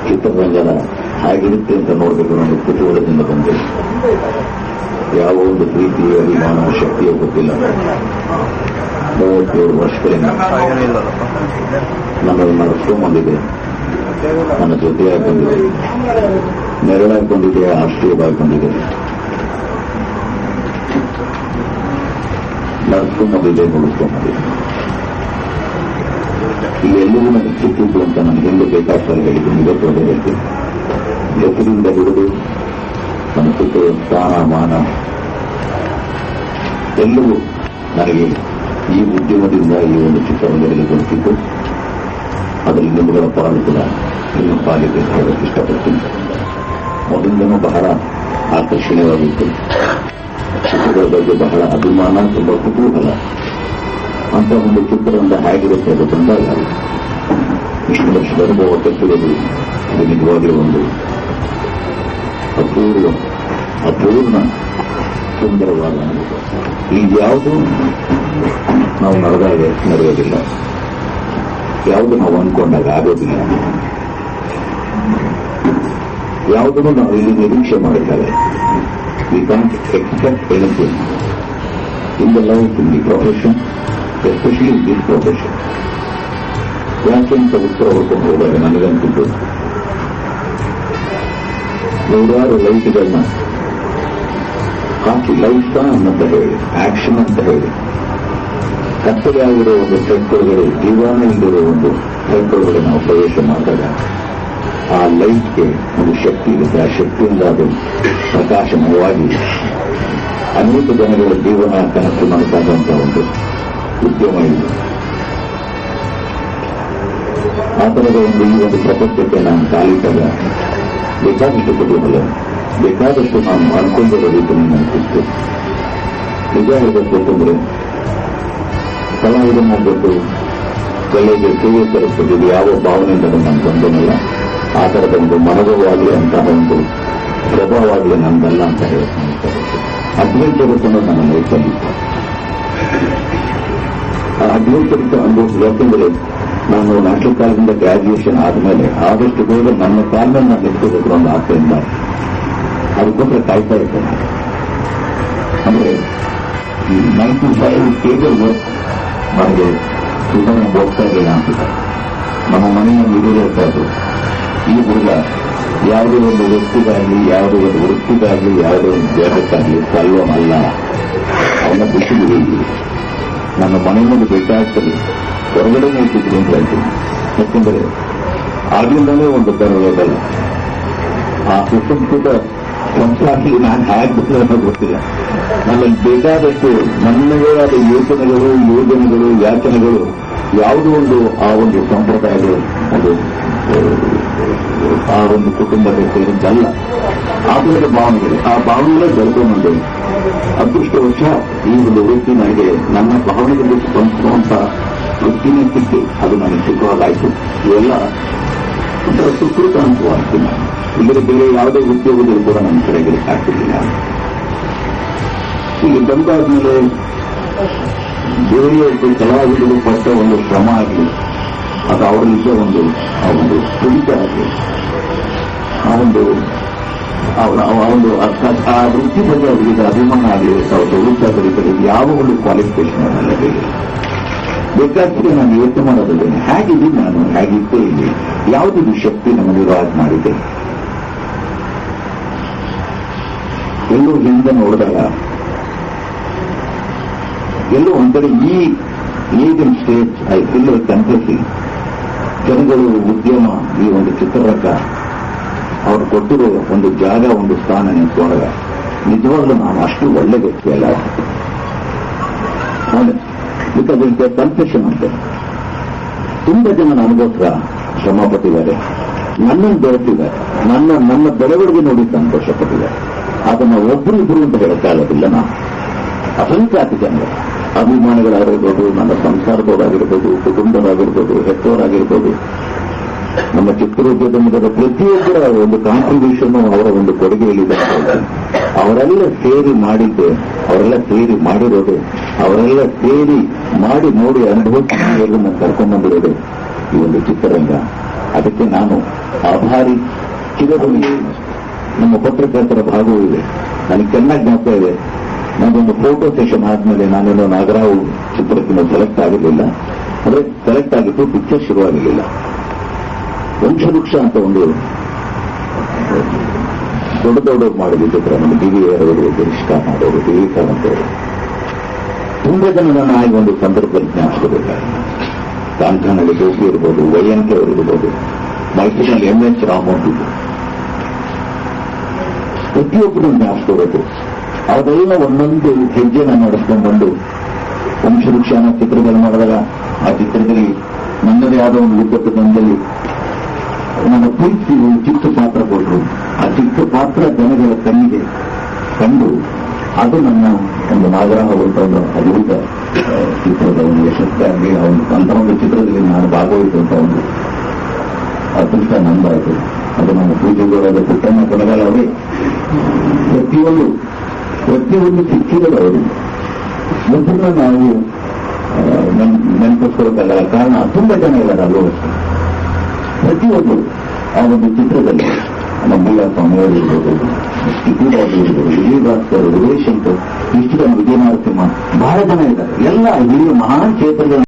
ಚಿತ್ರರಂಗನ ಹೇಗಿರುತ್ತೆ ಅಂತ ನೋಡಬೇಕು ಅನ್ನೋ ಕುತೂಹಲದಿಂದ ಬಂದೆ. ಯಾವ ಒಂದು ಪ್ರೀತಿ ಅಭಿಮಾನ ಶಕ್ತಿಯೋ ಗೊತ್ತಿಲ್ಲ. 37 ವರ್ಷಗಳಿಂದ ನನ್ನನ್ನು ನಡೆಸ್ಕೊಂಡ್ಬಂದಿದೆ, ನನ್ನ ಜೊತೆಯಾಗಿ ಬಂದಿದೆ, ನೆರಳಾಗಿ ಬಂದಿದೆ, ಆಶ್ರಯವಾಗಿ ಬಂದಿದೆ, ನಡೆಸ್ಕೊಂಡ್ಬಂದಿದೆ, ಮುಗಿಸ್ಕೊಂಡ್ಬಂದಿದೆ. ಇಲ್ಲೆಲ್ಲವೂ ನನಗೆ ಸಿಕ್ಕಿದ್ದು ಅಂತ ನನಗೆ ಹಿಂದೆ ಬೇಕಾದ ಸಲ ಹೇಳಿದ್ದೀನಿ. ಇವತ್ತು ಅದೇ ಹೇಳ್ತೀನಿ. ಹೆಸರಿಂದ ಹಿಡಿದು ನನ್ನ ಸುತ್ತ ಸ್ಥಾನ ಮಾನ ಎಲ್ಲವೂ ನನಗೆ ಈ ಉದ್ಯಮದಿಂದ ಈ ಒಂದು ಚಿತ್ರರಂಗದಲ್ಲಿ ದೊರಕಿದ್ದು. ಅದರಲ್ಲಿ ನಿಮ್ಮಗಳ ಪಾಲು ಕೂಡ ನಿಮ್ಮ ಪಾಲಿಗೆ ಹೇಳೋಕೆ ಇಷ್ಟಪಡ್ತೀನಿ. ಮೊದಲಿಂದನೂ ಬಹಳ ಆಕರ್ಷಣೀಯವಾಗಿತ್ತು. ಚಿತ್ರಗಳ ಬಗ್ಗೆ ಬಹಳ ಅಭಿಮಾನ, ತುಂಬ ಕುತೂಹಲ. ಅಂತ ಒಂದು ಚಿತ್ರರಂಗ ಹೇಗಿರುತ್ತೆ ಅದು ಬಂದಾಗ ಇಷ್ಟು ವರ್ಷದ ಅನುಭವ ಕಟ್ಟಿರೋದು ಇದು ನಿಜವಾಗಲೂ ಒಂದು ಅಪೂರ್ಣ ಸುಂದರವಾದ ಅನುಭವ. ಈಗ ಯಾವುದು ನಾವು ನಡೆದಾಗ ನಡೆಯೋದಿಲ್ಲ, ಯಾವುದು ನಾವು ಅಂದ್ಕೊಂಡಾಗ ಆಗೋದಿಲ್ಲ, ಯಾವುದನ್ನು ನಾವು ಇಲ್ಲಿ ನಿರೀಕ್ಷೆ ಮಾಡಿದ್ದಾರೆ. We can't expect anything in the life, in the profession, especially in this profession. ಯಾಕೆ ಅಂತ ಉತ್ತರ ಹೊಡ್ಕೊಂಡು ಹೋದಾಗ ನನಗಂತಿದ್ದು ನೂರಾರು ಲೈಟ್ಗಳನ್ನ ಹಾಕಿ ಲೈಫ್ ಸ್ಟಾನ್ ಅಂತ ಹೇಳಿ, ಆಕ್ಷನ್ ಅಂತ ಹೇಳಿ, ಕತ್ತಲೆ ಆಗಿರೋ ಒಂದು ಸೆಕ್ಟರ್ಗಳು, ಜೀವನ ಇಲ್ಲಿರೋ ಒಂದು ಸೆಕ್ಟರ್ಗಳು ನಾವು ಪ್ರವೇಶ ಮಾಡಿದಾಗ ಆ ಲೈಟ್ಗೆ ಒಂದು ಶಕ್ತಿ ಇರುತ್ತೆ. ಆ ಶಕ್ತಿಯಿಂದ ಅದು ಪ್ರಕಾಶಮಯವಾಗಿ ಅನೇಕ ಜನಗಳ ಜೀವನ ಕನಸು ಮಾಡ್ತಾರಂತ ಒಂದು ಉದ್ಯಮ ಇದೆ. ಆ ಥರದ ಒಂದು ಈ ಒಂದು ಪ್ರಪಂಚಕ್ಕೆ ನಾನು ಕಾಲಿಟ್ಟಾಗ ಬೇಕಾದಷ್ಟು ಕುತೂಹಲ, ಬೇಕಾದಷ್ಟು ನಾನು ಅನ್ಕೊಂಡಿರೋ ರೀತಿಯಲ್ಲಿ ನನಗೆ ಸಿಕ್ತು. ನಿಜ ಹೇಳಬೇಕಂದ್ರೆ ಕಲಾವಿದನಾಗಬೇಕು, ಕಲೆಗೆ ಸೇವೆ ಸಲ್ಲಿಸಬೇಕು ಯಾವ ಭಾವನೆಯಿಂದ ನಾನು ಬಂದೇನಲ್ಲ, ಆ ಥರದ ಒಂದು ಮನೋಭಾವವಾಗಲಿ ಅಂತಹ ಒಂದು ಪ್ರಭಾವವಾಗಲಿ ನನ್ನದಲ್ಲ ಅಂತ ಹೇಳ್ತೀನಿ. ಅಡ್ವೆಂಚರ್ಸ್ ಅನ್ನೋದು ನನ್ನ ಲೈಫಲ್ಲಿ ಅಡ್ವೆಂಚರ್ಸ್ ಅನುಭವಿಸಿ. ಯಾಕೆಂದ್ರೆ ನಾನು ನ್ಯಾಷನಲ್ ಕಾಲೇಜಿಂದ ಗ್ರಾಜ್ಯುಯೇಷನ್ ಆದಮೇಲೆ ಆದಷ್ಟು ಬೇಗ ನನ್ನ ಕಾಲದಲ್ಲಿ ನಾನು ನಿಂತ್ಕೋಬೇಕು ಅನ್ನೋ ಆಸೆಯಿಂದ ಅದಕ್ಕೋಸ್ಕರ ಕಾಯ್ತಾ ಇರ್ತೇನೆ. ಅಂದ್ರೆ 95 ಕೇಬಲ್ ವರ್ಕ್ ನನಗೆ ಸುಧಾರಣೆ ಹೋಗ್ತಾ ಇರಲಿಲ್ಲ ಅನ್ಸುತ್ತೆ. ನಮ್ಮ ಮನೆಯ ಹಿರಿಯರ್ತಾ ಇದ್ರು, ಈ ಹುಡುಗ ಯಾವುದೇ ಒಂದು ವ್ಯಕ್ತಿಗಾಗಲಿ, ಯಾವುದೇ ಒಂದು ವೃತ್ತಿಗಾಗಲಿ, ಯಾವುದೇ ಒಂದು ದೇಹಕ್ಕಾಗಲಿ ಸಲ್ವಮಲ್ಲ, ಅವನ ಬಿಸಿಲು ನನ್ನ ಮನೆಯಲ್ಲಿ ಬೇಕಾಗ್ತದೆ, ಹೊರಗಡೆ ಇಟ್ಟಿದ್ರು ಅಂತ ಹೇಳ್ತೀನಿ. ಯಾಕೆಂದರೆ ಆಗ್ಲಿಂದಾನೇ ಒಂದು ಬರೋದಲ್ಲ. ಆ ಸುಸಂಸ್ಕೃತ ಸಂಸ್ಥಾನದಲ್ಲಿ ನಾನು ಹೇಗೆ ಬಿಟ್ಟರೆ ಅನ್ನೋದು ಗೊತ್ತಿಲ್ಲ. ನನ್ನಲ್ಲಿ ಬೇಕಾದಷ್ಟು ನನ್ನದೇ ಆದ ಯೋಜನೆಗಳು, ಯಾಚನೆಗಳು ಯಾವುದೋ ಒಂದು ಆ ಒಂದು ಸಂಪ್ರದಾಯಗಳು ಅದು ಆ ಒಂದು ಕುಟುಂಬದ ಸೇರಿದ್ದಲ್ಲ. ಆಧುನಿಕ ಭಾವನೆಗಳು, ಆ ಭಾವನೆಗಳೇ ಬೆಳೆದುಕೊಂಡು ಅದೃಷ್ಟವಶ ಈ ಒಂದು ವೃತ್ತಿ ನನಗೆ ನನ್ನ ಭಾವನೆಗಳಿಗೆ ಸ್ಪಂದಿಸುವಂತ ವೃತ್ತಿನೇ ಸಿಕ್ಕಿ ಅದು ನನಗೆ ಸಿಗುವಾಗಾಯ್ತು. ಇವೆಲ್ಲ ಒಂಥರ ಸುಕೃತ ಅನುಭವ ಆಗ್ತೀನಿ ನಾನು. ಇಲ್ಲಿ ಬೇರೆ ಯಾವುದೇ ಉದ್ಯೋಗದಲ್ಲಿ ಕೂಡ ನನ್ನ ಕಡೆಗೆ ಆಗ್ತಿರ್ಲಿಲ್ಲ. ಈಗ ಬಂದಾದ್ಮೇಲೆ ಬೇರೆ ಕಲಾವಿದರು ಪಟ್ಟ ಒಂದು ಶ್ರಮ ಆಗಲಿ, ಅದು ಅವರಲ್ಲಿದ್ದ ಆ ಒಂದು ತುಡಿತ ಆಗಲಿ, ಆ ವೃತ್ತಿ ಬಗ್ಗೆ ಅವರಿಗೆ ಅಭಿಮಾನ ಆಗಲಿ, ಉತ್ಸಾಹದಲ್ಲಿ ಯಾವ ಒಂದು ಕ್ವಾಲಿಫಿಕೇಶನ್ ಅದನ್ನೆಲ್ಲ ಬೇಕಾದ್ರೆ ನಾನು ಯೋಚನೆ ಮಾಡೋದಿದ್ದೇನೆ, ಹೇಗಿದ್ದೀನಿ ನಾನು, ಹೇಗಿದ್ದೆ ಇಲ್ಲಿ, ಯಾವುದಿದು ಶಕ್ತಿ ನಮ್ಮ ನಿರ್ವಾಹ ಮಾಡಿದೆ. ಎಲ್ಲೋ ಹಿಂದೆ ನೋಡಿದಾಗ ಎಲ್ಲೋ ಒಂದರೆ ಈ ಈಗಿನ ಸ್ಟೇಜ್ ಐ ಫೀಲ್ ಕಂಪ್ಲೀಟ್ಲಿ ಜನಗಳು, ಉದ್ಯಮ, ಈ ಒಂದು ಚಿತ್ರರಂಗ ಅವರು ಕೊಟ್ಟಿರೋ ಒಂದು ಜಾಗ, ಒಂದು ಸ್ಥಾನ ನಿಂತ್ಕೊಂಡಾಗ ನಿಜವಾಗ್ಲೂ ನಾನು ಅಷ್ಟು ಒಳ್ಳೆ ವ್ಯಕ್ತಿ ಅಲ್ಲ. ಬಿಕಾಸ್ ಇಟ್ ಕನ್ಫೆಷನ್ ಅಂತ ತುಂಬಾ ಜನ ನನಗೋಸ್ಕರ ಶ್ರಮ ಪಟ್ಟಿದ್ದಾರೆ, ನನ್ನನ್ನು ಬೆಳೆಸಿದ್ದಾರೆ, ನನ್ನ ಬೆಳವಣಿಗೆ ನೋಡಿ ಸಂತೋಷ ಪಟ್ಟಿದ್ದಾರೆ. ಅದನ್ನ ಒಬ್ಬರು ಅಂತ ಹೇಳಕ್ಕಾಗೋದಿಲ್ಲ. ನಾನು ಅಸಂಖ್ಯಾತ ಜನರು, ಅಭಿಮಾನಿಗಳಾಗಿರ್ಬೋದು, ನನ್ನ ಸಂಸಾರದವರಾಗಿರ್ಬೋದು, ಕುಟುಂಬದವರಾಗಿರ್ಬೋದು, ಹೆತ್ತವರಾಗಿರ್ಬೋದು, ನಮ್ಮ ಚಿತ್ರೋದ್ಯಮದ ಪ್ರತಿಯೊಬ್ಬರ ಒಂದು ಕಾಂಟ್ರಿಬ್ಯೂಷನ್, ಅವರ ಒಂದು ಕೊಡುಗೆಯಲ್ಲಿದೆ. ಅವರೆಲ್ಲ ಸೇರಿ ಮಾಡಿದ್ದೆ, ಅವರೆಲ್ಲ ಸೇರಿ ಮಾಡಿರೋದು, ಅವರೆಲ್ಲ ಸೇರಿ ಮಾಡಿ ನೋಡಿ ಅನುಭವಿಸಿ ಕರ್ಕೊಂಡ್ಬಂದಿರೋದು ಈ ಒಂದು ಚಿತ್ರರಂಗ. ಅದಕ್ಕೆ ನಾನು ಆಭಾರಿ ಚಿರಋಣಿ. ನಮ್ಮ ಪತ್ರಕರ್ತರ ಭಾಗವೂ ಇದೆ. ನನಗೆ ಚೆನ್ನಾಗಿ ಜ್ಞಾಪಕ ಇದೆ, ನಾನೊಂದು ಫೋಟೋ ಸೆಷನ್ ಆದ್ಮೇಲೆ ನಾನೇನೋ ನಾಗರಾವ್ ಚಿತ್ರಕ್ಕೆ ಸೆಲೆಕ್ಟ್ ಆಗಿರಲಿಲ್ಲ. ಆದರೆ ಸೆಲೆಕ್ಟ್ ಆಗಿತ್ತು, ಪಿಕ್ಚರ್ ಶುರುವಾಗಿರಲಿಲ್ಲ. ವಂಶವೃಕ್ಷ ಅಂತ ಒಂದು ದೊಡ್ಡದವರು ಮಾಡಿದ ಚಿತ್ರ, ನಮ್ಮ DVR ಅವರು, ಗಿರೀಶ್ ಮಾಡೋರು, DV ಅಂತವರು. ತುಂಬಾ ಜನ ನನ್ನ ಆಗಿ ಒಂದು ಸಂದರ್ಭದಲ್ಲಿ ಜ್ಞಾಪಿಸಬೇಕಾಗಿದೆ. ಕಾಂಠಾನಲ್ಲಿ ಜೋಶಿ ಇರ್ಬೋದು, ವೈಎನ್ಕೆ ಅವರು ಇರ್ಬೋದು, ಮೈಸೂರಿನಲ್ಲಿ MS ರಾಮೋಹನ್ ಇದ್ರು. ಪ್ರತಿಯೊಬ್ಬರು ಜ್ಞಾಪಿಸ್ಕೋಬೇಕು. ಅದೆಲ್ಲ ಒಂದೊಂದು ಹೆಜ್ಜೆನ ನಡೆಸ್ಕೊಂಡು ಬಂದು ವಂಶವೃಕ್ಷ ಅನ್ನೋ ಚಿತ್ರದಲ್ಲಿ ಮಾಡಿದಾಗ ಆ ಚಿತ್ರದಲ್ಲಿ ನನ್ನದೇ ಆದ ಒಂದು ಉದ್ದಟದಲ್ಲಿ ನನ್ನ ಪ್ರೀತಿ ಚಿಕ್ಕ ಪಾತ್ರ ಕೊಟ್ಟರು. ಆ ಚಿಕ್ಕ ಪಾತ್ರ ಜನಗಳ ಕಣ್ಣಿಗೆ ಕಂಡು ಅದು ನನ್ನ ಒಂದು ನಾಗರಾವ್ ಅಂತ ಒಂದು ಅದ್ಭುತ ಚಿತ್ರದ ಒಂದು ಯಶಸ್ಸಾಗಿ ಅಂತ ಒಂದು ಚಿತ್ರದಲ್ಲಿ ನಾನು ಭಾಗವಹಿಸುವಂತ ಒಂದು ಅದೃಷ್ಟ ನಂದಾಯಿತು. ಅದು ನಮ್ಮ ಪೂಜೆಗಳಾದ ಪುಟ್ಟಣ್ಣ ಕೊನೆಗಾಲ ಅವರೇ ಪ್ರತಿಯೊಂದು ಸಿಕ್ಕಿರೋದು ಅವರು. ಒಬ್ಬರನ್ನ ನಾವು ನೆನಪಿಸ್ಕೊಳ್ಬೇಕಾಗಲ್ಲ, ಕಾರಣ ತುಂಬಾ ಜನ ಇದ್ದಾರೆ ಅಲ್ಲೂ. ಪ್ರತಿಯೊಂದು ಆ ಒಂದು ಚಿತ್ರದಲ್ಲಿ ನಮ್ಮ ಸ್ವಾಮಿಯವರು ಇರ್ಬೋದು, ಟಿಪ್ಪುರಾಜು ಇರ್ಬೋದು, ವಿಜಯಭಾಸ್ಕರ್, ಉದಯಶಂಕರ್, ಇಷ್ಟು ಜನ, ವಿಜಯ ನರಸಿಂಹ, ಬಹಳ ಜನ ಇದ್ದಾರೆ. ಎಲ್ಲ ಹಿರಿಯ ಮಹಾನ್ ಕ್ಷೇತ್ರಗಳ